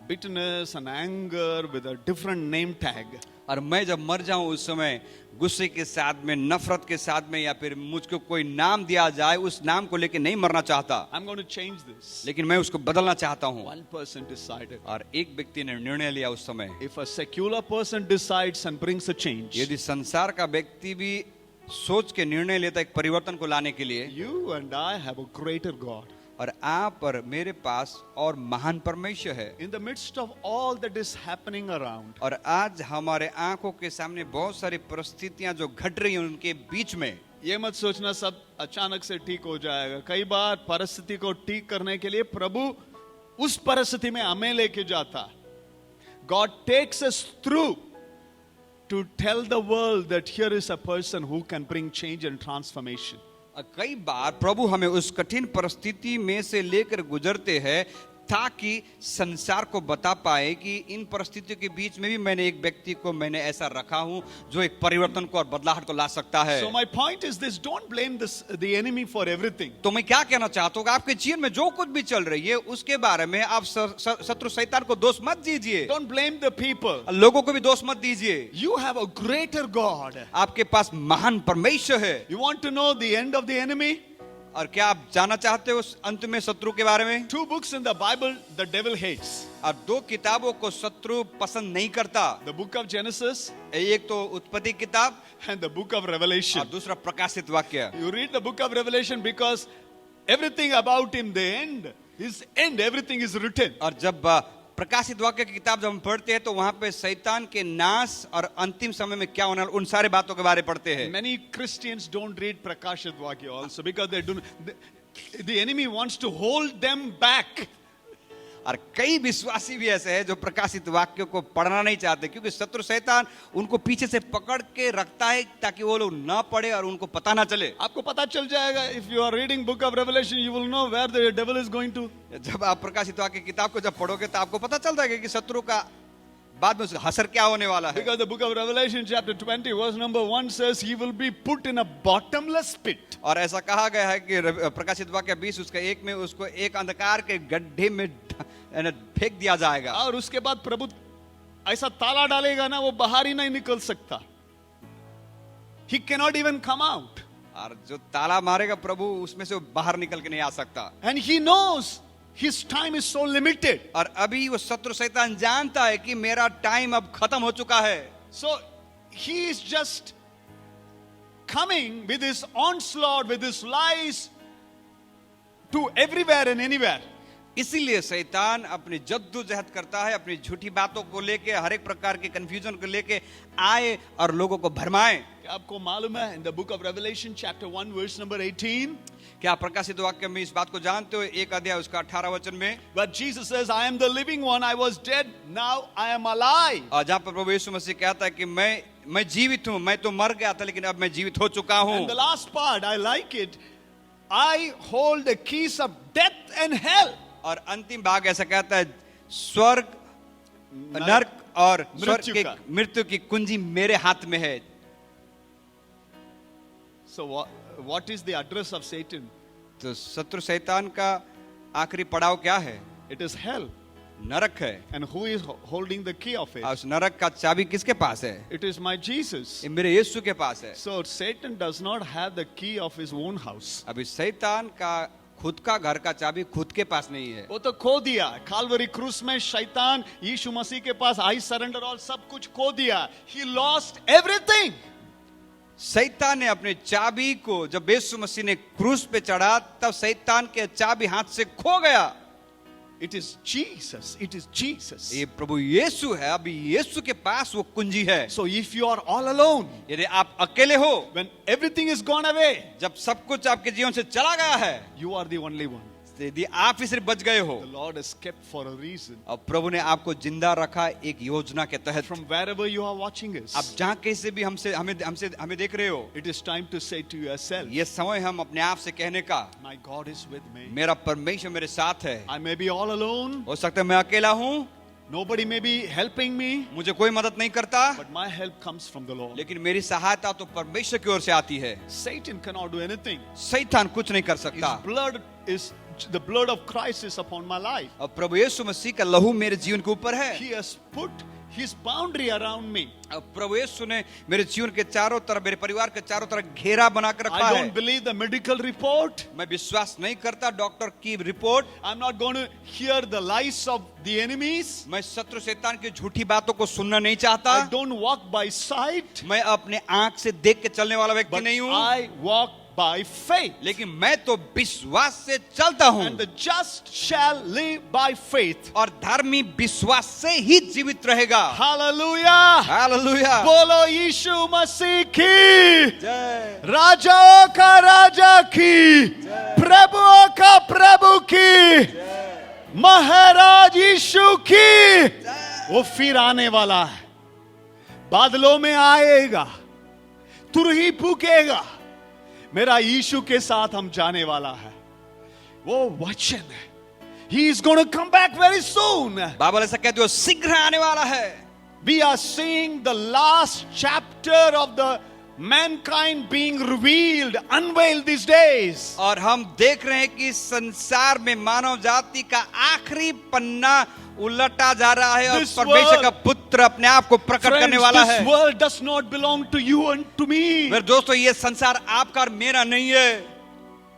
bitterness and anger with a different name tag. और मैं जब मर जाऊं उस समय गुस्से के साथ में, नफरत के साथ में, या फिर मुझको कोई नाम दिया जाए उस नाम को लेके नहीं मरना चाहता। I'm going to change this. लेकिन मैं उसको बदलना चाहता हूँ। One person decided. और एक व्यक्ति ने निर्णय लिया उस समय। If a secular person decides and brings a change, यदि संसार का व्यक्ति भी सोच के निर्णय लेता है एक परिवर्तन को लाने के लिए। You and I have a greater God. और आप और मेरे पास और महान परमेश्वर है। In the midst of all that is happening around, और आज हमारे आंखों के सामने बहुत सारी परिस्थितियां जो घट रही हैं उनके बीच में, ये मत सोचना सब अचानक से ठीक हो जाएगा। कई बार परिस्थिति को ठीक करने के लिए प्रभु उस परिस्थिति में हमें लेके जाता। God takes us through to tell the world that here is a person who can bring change and transformation. कई बार प्रभु हमें उस कठिन परिस्थिति में से लेकर गुजरते हैं ताकि संसार को बता पाए कि इन परिस्थितियों के बीच में भी मैंने एक व्यक्ति को मैंने ऐसा रखा हूं जो एक परिवर्तन को और बदलाहट को ला सकता है। So my point is this: don't blame the enemy for everything. तो मैं क्या कहना चाहता हूँ, आपके जीवन में जो कुछ भी चल रही है उसके बारे में आप शत्रु शैतान को दोष मत दीजिए, Don't blame the people. लोगों को भी दोष मत दीजिए। You have a greater God. आपके पास महान परमेश्वर है। You want to know the end of the enemy? और क्या आप जानना चाहते हो उस अंत में शत्रु के बारे में? 2 books in the Bible the devil hates. और 2 किताबों को शत्रु पसंद नहीं करता। The book of Genesis एक तो उत्पत्ति किताब and the book of Revelation. और दूसरा प्रकाशित वाक्य। You read the book of Revelation because everything about him, the end, his end, everything is written. और जब प्रकाशित वाक्य की किताब जब हम पढ़ते हैं तो वहां पे शैतान के नाश और अंतिम समय में क्या होना है उन सारे बातों के बारे में पढ़ते हैं। Many Christians don't read Prakashit Vakya also because they do. The enemy wants to hold them back. और कई विश्वासी भी ऐसे हैं जो प्रकाशित वाक्य को पढ़ना नहीं चाहते क्योंकि शत्रु शैतान उनको पीछे से पकड़ के रखता है ताकि वो लोग ना पढ़े और उनको पता ना चले। आपको पता चल जाएगा, if you are reading book of Revelation, you will know where the devil is going to. जब आप प्रकाशित वाक्य किताब को जब पढ़ोगे तो आपको पता चल जाएगा कि शत्रु का बाद में उसका असर क्या होने वाला है। Because the book of Revelation chapter 20 verse number 1 says he will be put in a bottomless pit. और ऐसा कहा गया है कि प्रकाशित वाक्य 20 उसका 1 में उसको एक अंधकार के गड्ढे में फेंक दिया जाएगा। और उसके बाद प्रभु ऐसा ताला डालेगा ना वो बाहर ही नहीं निकल सकता। He cannot even come out. और जो ताला मारेगा प्रभु उसमें से वो बाहर निकल के नहीं आ सकता। And he knows his time is so limited. और अभी वो शत्रु शैतान जानता है कि मेरा टाइम अब खत्म हो चुका है। So he is just coming with his onslaught, with his lies to everywhere and anywhere. इसीलिए शैतान अपनी जद्दोजहद करता है, अपनी झूठी बातों को लेके, हर एक प्रकार के कंफ्यूजन को लेके आए और लोगों को भरमाए। क्या आपको मालूम है, in the book of Revelation chapter 1 verse number 18, क्या प्रकाशित वाक्य में इस बात को जानते हो? 1 अध्याय उसका 18 वचन में, where Jesus says, I am the living one, I was dead, now I am alive. और जहाँ पर प्रभु यीशु मसीह कहता है कि मैं जीवित हूँ, मैं तो मर गया था लेकिन अब मैं जीवित हो चुका हूँ। And the last part, I like it, I hold the keys of death and hell. और अंतिम भाग ऐसा कहता है, स्वर्ग नरक और स्वर्ग के मृत्यु की कुंजी मेरे हाथ में है। So what is the address of Satan? तो शत्रु शैतान का आखिरी पड़ाव क्या है? It is hell. नरक है। And who is holding the key of it? और उस नरक का चाबी किसके पास है? It is my Jesus. ये मेरे यीशु के पास है। So Satan does not have the key of his own house. अभी शैतान का खुद का घर का चाबी खुद के पास नहीं है। वो तो खो दिया। Calvary क्रूस में शैतान यीशु मसीह के पास I surrender all सब कुछ खो दिया। He lost everything. शैतान ने अपने चाबी को जब यीशु मसीह ने क्रूस पे चढ़ा तब शैतान के चाबी हाथ से खो गया। It is Jesus. It is Jesus. ये प्रभु यीशु है। अभी यीशु के पास वो कुंजी है। So if you are all alone, यदि आप अकेले हो, when everything is gone away, जब सब कुछ आपके जीवन से चला गया है, you are the only one. यदि आप ही सिर्फ बच गए हो, The Lord is kept for a reason. और प्रभु ने आपको जिंदा रखा एक योजना के तहत। From wherever you are watching us, आप जहाँ कैसे भी हमें देख रहे हो, it is time to say to yourself, ये समय हम अपने आप से कहने का, my God is with me. मेरा परमेश्वर मेरे साथ है। I may be all alone. हो सकता है मैं अकेला हूँ, Nobody may be helping me, मुझे कोई मदद नहीं करता, but my help comes from the Lord. लेकिन मेरी सहायता तो परमेश्वर की ओर से आती है। Satan cannot do anything. शैतान कुछ नहीं कर His सकता। blood is, the blood of Christ is upon my life. और प्रभु यीशु मसीह का लहू मेरे जीवन के ऊपर है। He has put his boundary around me. अब प्रभु यीशु ने मेरे जीवन के चारों तरफ, मेरे परिवार के चारों तरफ घेरा बना कर रखा I है। don't believe the medical report. मैं विश्वास नहीं करता डॉक्टर की report. I'm not going to hear the lies of the enemies. मैं शत्रु शैतान की झूठी बातों को सुनना नहीं चाहता। I don't walk by sight, मैं अपने आंख से देख के चलने वाला व्यक्ति but नहीं हूँ, I walk by faith. लेकिन मैं तो विश्वास से चलता हूँ। And the just shall live by faith. और धर्मी विश्वास से ही जीवित रहेगा। Hallelujah. हालेलुया। बोलो यीशु मसीह की, जय। राजाओं का राजा की, प्रभुओं का प्रभु की, महाराज यीशु की। वो फिर आने वाला है, बादलों में आएगा, तुरही फूकेगा, मेरा यीशु के साथ हम जाने वाला है। वो वचन है, he is going to come back very soon. Bible ऐसा कहती है शीघ्र आने वाला है। We are seeing the last chapter of the mankind being revealed, unveiled these days. और हम देख रहे हैं कि संसार में मानव जाति का आखिरी पन्ना उलटा जा रहा है और This परमेश्वर world- का पुत्र अपने आप को प्रकट Friends, करने वाला है। this world does not belong to you and to me. मेरे दोस्तों, ये संसार आपका और मेरा नहीं है,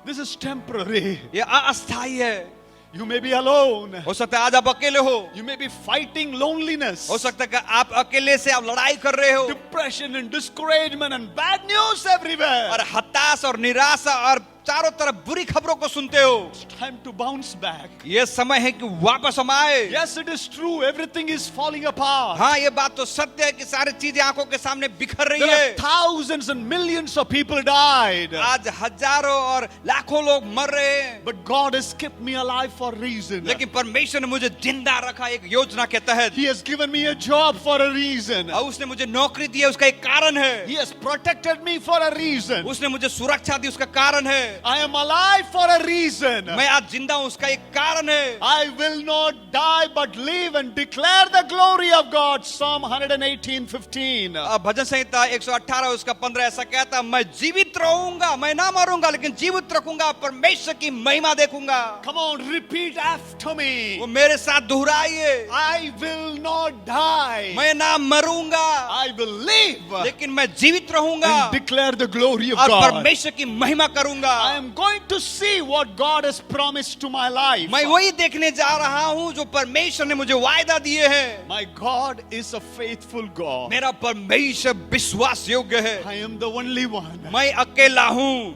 This is temporary. ये अस्थायी है। You may be alone. हो सकता है आज आप अकेले हो, You may be fighting loneliness, हो सकता है कि आप अकेले से आप लड़ाई कर रहे हो depression and discouragement and bad news everywhere. और हताश और निराशा और चारों तरफ बुरी खबरों को सुनते हो। It's time to bounce back. ये समय है कि वापस हम आए। Yes, it is true. Everything is falling apart. हाँ, ये बात तो सत्य है कि सारी चीजें आंखों के सामने बिखर रही There है। are thousands and millions of people died. आज हजारों और लाखों लोग मर रहे हैं, But God has kept me alive for a reason. लेकिन परमेश्वर ने मुझे जिंदा रखा एक योजना के तहत। He has given me a job for a reason. और उसने मुझे नौकरी दी है, उसका एक कारण है। He has protected me for a reason. उसने मुझे सुरक्षा दी, उसका कारण है। I am alive for a reason. मैं आज जिंदा हूं, उसका एक कारण है। I will not die but live and declare the glory of God. Psalm 118:15. अब भजन संहिता 118 उसका 15 ऐसा कहता है, मैं जीवित रहूंगा, मैं ना मरूंगा लेकिन जीवित रखूंगा, परमेश्वर की महिमा देखूंगा। Come on, repeat after me. वो मेरे साथ दोहराइए, I will not die. मैं ना मरूंगा I will live लेकिन मैं जीवित रहूंगा and declare the glory of और God. परमेश्वर की महिमा करूंगा। I am going to see what God has promised to my life. मैं वही देखने जा रहा हूं जो परमेश्वर ने मुझे वायदा दिए हैं। My God is a faithful God. मेरा परमेश्वर विश्वास योग्य है। I am the only one. मैं अकेला हूं,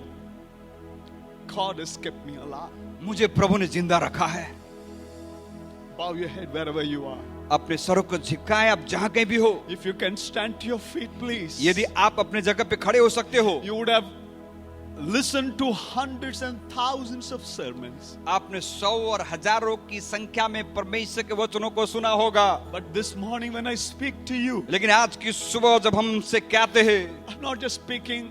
God has kept me alive. मुझे प्रभु ने जिंदा रखा है। Bow your head wherever you are. अपने सरों को झुकाएं, आप जहां कहीं भी हो। If you can stand to your feet, please. यदि आप अपने जगह पे खड़े हो सकते हो। You would have listened to hundreds and thousands of sermons. आपने सौ और हजारों की संख्या में परमेश्वर के वचनों को सुना होगा, But this morning when I speak to you, लेकिन आज की सुबह जब हमसे कहते हैं, I'm not just speaking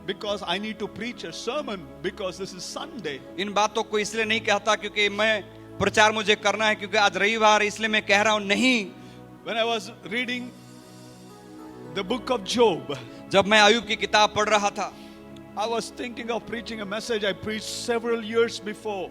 because I need to preach a sermon because this is Sunday. इन बातों को इसलिए नहीं कहता क्योंकि मैं प्रचार मुझे करना है क्योंकि आज रविवार, इसलिए मैं कह रहा हूं नहीं। When I was reading the book of Job, जब मैं अय्यूब की किताब पढ़ रहा था, I was thinking of preaching a message I preached several years before.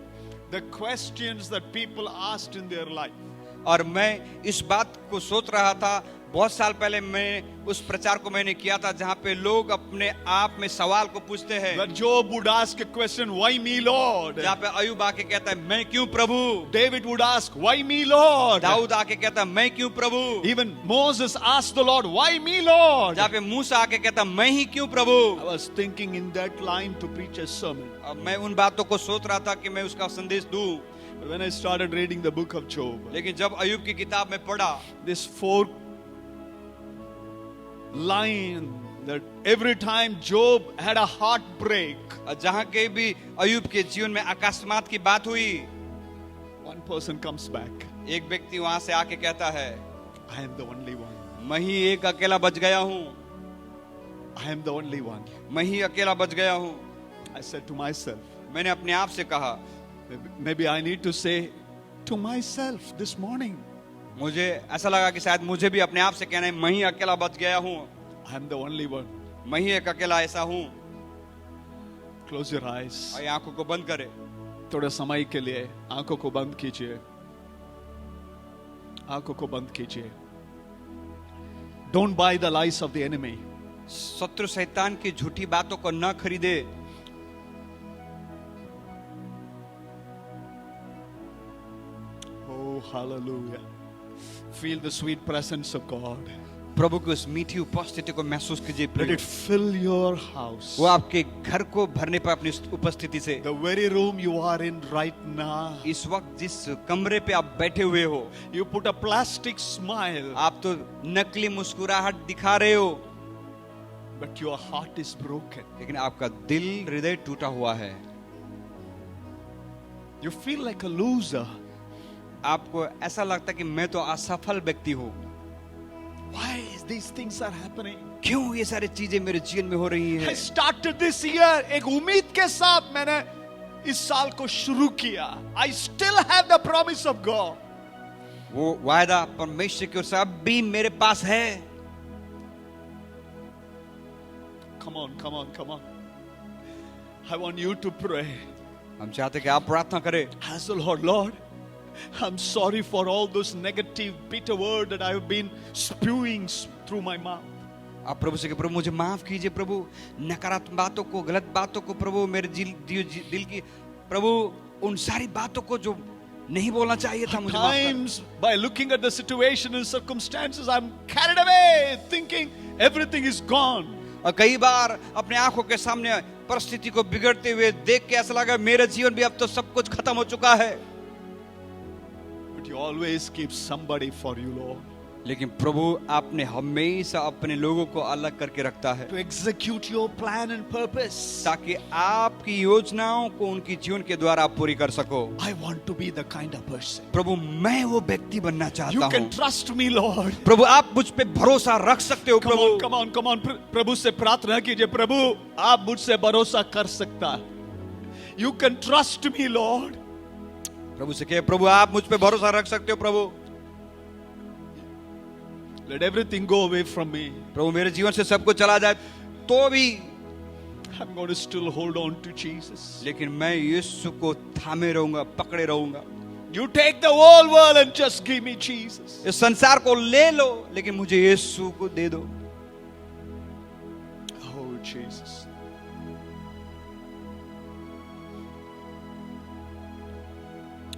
The questions that people asked in their life. और मैं इस बात को सोच रहा था, बहुत साल पहले मैं उस प्रचार को मैंने किया था जहां पे लोग अपने आप में सवाल को पूछते हैं। Where Job would ask a question, why me Lord? जहां पे अय्यूब आके कहता है, मैं क्यों प्रभु? David would ask, why me Lord? Dawood आके कहता है, मैं क्यों प्रभु? Even Moses asked the Lord, why me Lord? जहां पे मूसा आके कहता, मैं ही क्यों प्रभु? I was thinking in that line to preach a sermon. अब मैं उन बातों को सोच रहा था कि मैं उसका संदेश दूं, But when I started reading the book of Job, लेकिन जब अय्यूब की किताब में पढ़ा, this 4 line that every time Job had a heartbreak, जहां कहीं भी अय्यूब के जीवन में अकस्मात की बात हुई, one person comes back. एक व्यक्ति वहां से आके कहता है, I am the only one. मैं ही एक अकेला बच गया हूं, I am the only one. मैं ही अकेला बच गया हूं। I said to myself, मैंने अपने आप से कहा, maybe I need to say to myself this morning, मुझे ऐसा लगा कि शायद मुझे भी अपने आप से कहना है, मैं ही अकेला बच गया हूं, I am the only one. मैं ही एक अकेला ऐसा हूं। Close your eyes. और आंखों को बंद करे, थोड़ा समय के लिए आंखों को बंद कीजिए, आंखों को बंद कीजिए। Don't buy the lies of the enemy. शत्रु शैतान की झूठी बातों को न खरीदे। Oh, hallelujah. Feel the sweet presence of God. प्रभु की उस मीठी उपस्थिति को महसूस कीजिए। Let it fill your house. वो आपके घर को भरने पर अपनी उपस्थिति से। The very room you are in right now. इस वक्त जिस कमरे पे आप बैठे हुए हो, You put a plastic smile, आप तो नकली मुस्कुराहट दिखा रहे हो, but your heart is broken. लेकिन आपका दिल हृदय टूटा हुआ है। You feel like a loser. आपको ऐसा लगता है कि मैं तो असफल व्यक्ति हूँ। Why is these things are happening? क्यों ये सारी चीजें मेरे जीवन में हो रही I हैं? started this year एक उम्मीद के साथ मैंने इस साल को शुरू किया. I still have the promise of God. वो वायदा परमेश्वर की ओर से अब भी मेरे पास है। Come on, come on, come on. I want you to pray. हम चाहते हैं कि आप प्रार्थना करें। Ask the Lord, Lord, I'm sorry for all those negative, bitter words that I've been spewing through my mouth. आप प्रभु से कहें, प्रभु मुझे माफ कीजिए प्रभु, नकारात्मक बातों को, गलत बातों को प्रभु मेरे दिल की प्रभु उन सारी बातों को जो नहीं बोलना चाहिए था मुझे माफ कर। Times by looking at the situation and circumstances, I'm carried away thinking everything is gone. और कई बार अपने आंखों के सामने परिस्थिति को बिगड़ते हुए देख के ऐसा लगा मेरा जीवन भी अब तो सब कुछ खत्म हो चुका है। But you always keep somebody for you, Lord, लेकिन प्रभु आपने हमेशा अपने लोगों को अलग करके रखता है to execute your plan and purpose. ताकि आपकी योजनाओं को उनकी जीवन के द्वारा आप पूरी कर सको। I want to be the kind of person. प्रभु मैं वो व्यक्ति बनना You चाहता can हूँ। trust me, Lord. प्रभु आप मुझ पे भरोसा रख सकते हो Come Prabhu. on, come on, come on. प्रभु से प्रार्थना कीजिए, प्रभु आप मुझसे भरोसा कर सकता है. You can trust me, Lord. प्रभु से कहे, प्रभु आप मुझ पे भरोसा रख सकते हो प्रभु। Let everything go away from me. प्रभु मेरे जीवन से सब कुछ चला जाए तो भी, I'm going to still hold on to Jesus. लेकिन मैं यीशु को थामे रहूंगा, पकड़े रहूंगा। You take the whole world and just give me Jesus. इस संसार को ले लो लेकिन मुझे यीशु को दे दो। Oh, Jesus.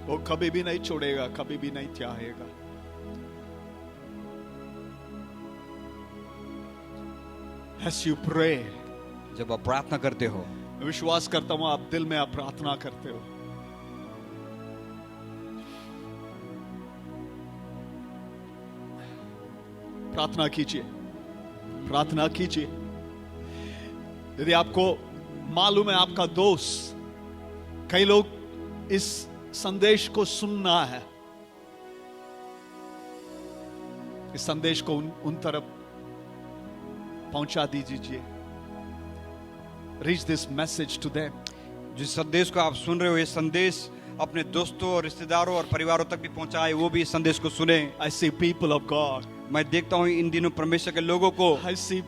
वो कभी भी नहीं छोड़ेगा, कभी भी नहीं त्यागेगा। As you pray, जब आप प्रार्थना करते हो, मैं विश्वास करता हूं आप दिल में आप प्रार्थना करते हो। प्रार्थना कीजिए, प्रार्थना कीजिए। यदि आपको मालूम है आपका दोस्त, कई लोग इस संदेश को सुनना है, इस संदेश को उन तरफ पहुंचा दीजिए। Reach this message to them. जिस संदेश को आप सुन रहे हो, ये संदेश अपने दोस्तों और रिश्तेदारों और परिवारों तक भी पहुंचाए, वो भी इस संदेश को सुने। I see people of God. मैं देखता हूँ इन दिनों परमेश्वर के लोगों को, I see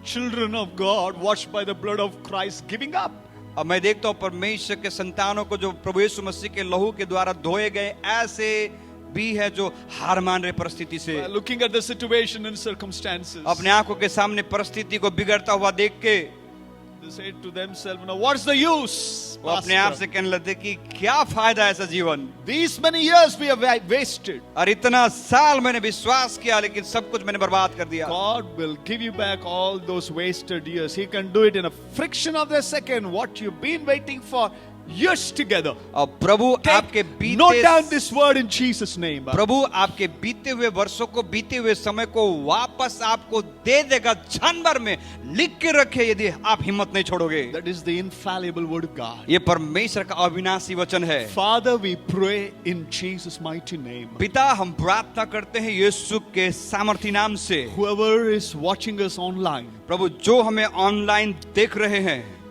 children of God washed by the blood of Christ giving up. और मैं देखता हूँ परमेश्वर के संतानों को जो प्रभु यीशु मसीह के लहू के द्वारा धोए गए, ऐसे भी है जो हार मान रहे परिस्थिति से। Looking at the situation and circumstances, अपने आंखों के सामने परिस्थिति को बिगड़ता हुआ देख के they say to themselves, "Now, what's the use? वो अपने आप से कहने लगते कि क्या फायदा ऐसा जीवन, These many years we have wasted." और इतना साल मैंने विश्वास किया लेकिन सब कुछ मैंने बर्बाद कर दिया। God will give you back all those wasted years. He can do it in a fraction of a second. What you've been waiting for years together. और प्रभु आपके Note down बीते this word in Jesus' name. प्रभु आपके बीते हुए वर्षों को, बीते हुए समय को वापस आपको दे देगा क्षण भर में। लिख के रखे यदि आप हिम्मत नहीं छोड़ोगे। That is the infallible word of God. ये परमेश्वर का अविनाशी वचन है। Father, we pray in Jesus' mighty name. पिता हम प्रार्थना करते हैं यीशु के सामर्थी नाम से। Whoever is watching us online, प्रभु जो हमें ऑनलाइन देख रहे हैं,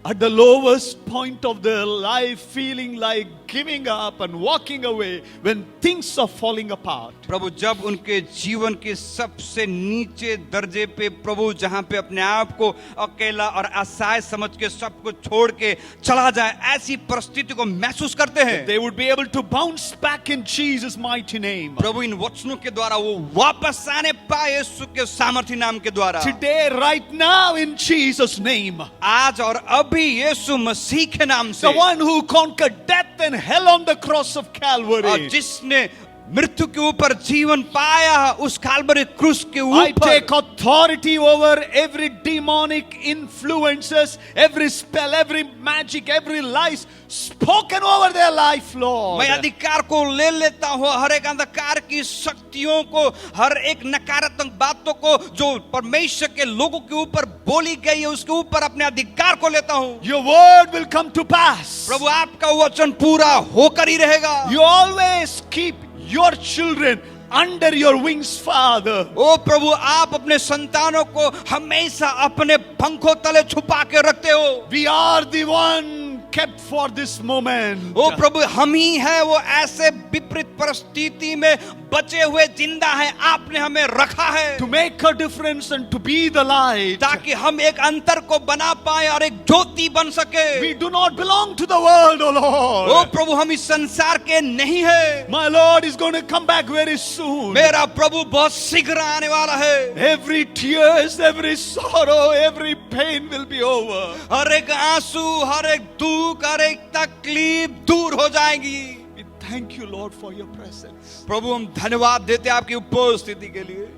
at the lowest point of their life, feeling like giving up and walking away when things are falling apart. प्रभु जब उनके जीवन के सबसे नीचे दर्जे पे प्रभु जहां पे अपने आप को अकेला और असहाय समझ के सब कुछ छोड़ के चला जाए, ऐसी परिस्थिति को महसूस करते हैं, They would be able to bounce back in Jesus' mighty name. प्रभु इन वचनों के द्वारा वो वापस आने पाए यीशु के सामर्थी नाम के द्वारा। Today, right now, in Jesus' name. आज और अभी यीशु मसीह के नाम से, The one who conquered death and hell on the cross of और Calvary. जिसने मृत्यु के ऊपर जीवन पाया उस काल्वरी क्रूस के I ऊपर, take authority over every demonic influences, every spell, every magic, every lies spoken over their life, Lord. मैं अधिकार को ले लेता हूँ, हर एक अंधकार की शक्तियों को, हर एक नकारात्मक बातों को जो परमेश्वर के लोगों के ऊपर बोली गई है उसके ऊपर अपने अधिकार को लेता हूँ। Your word will come to pass. प्रभु आपका वचन पूरा होकर ही रहेगा। You always keep your children under your wings, Father. ओ प्रभु आप अपने संतानों को हमेशा अपने पंखों तले छुपा के रखते हो। We are the one kept for this moment. ओ प्रभु हम ही है वो ऐसे विपरीत परिस्थिति में बचे हुए जिंदा है, आपने हमें रखा है To make a difference and to be the light. ताकि हम एक अंतर को बना पाए और एक ज्योति बन सके। We do not belong to the world, O O Lord. प्रभु हम इस संसार के नहीं है, My Lord is going to come back very soon. मेरा प्रभु बहुत शीघ्र आने वाला है। Every tears, every sorrow, every pain will be over. हर एक आंसू, हर एक दुख, हर एक तकलीफ दूर हो जाएगी। We thank you, Lord, for your presence. प्रभु हम धन्यवाद देते हैं आपकी उपस्थिति के लिए।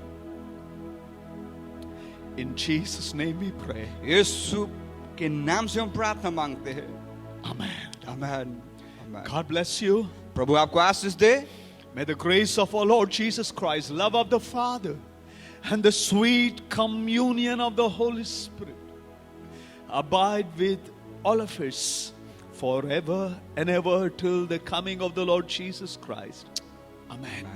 In Jesus' name we pray. यीशु के नाम से हम प्रार्थना मांगते हैं। Amen. आमीन। आमीन। God bless you. प्रभु आपको आशीष दे। May the grace of our Lord Jesus Christ, love of the Father, and the sweet communion of the Holy Spirit abide with all of us forever and ever till the coming of the Lord Jesus Christ. Amen.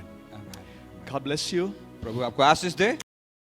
God bless you. प्रभु आपको आशीष दे।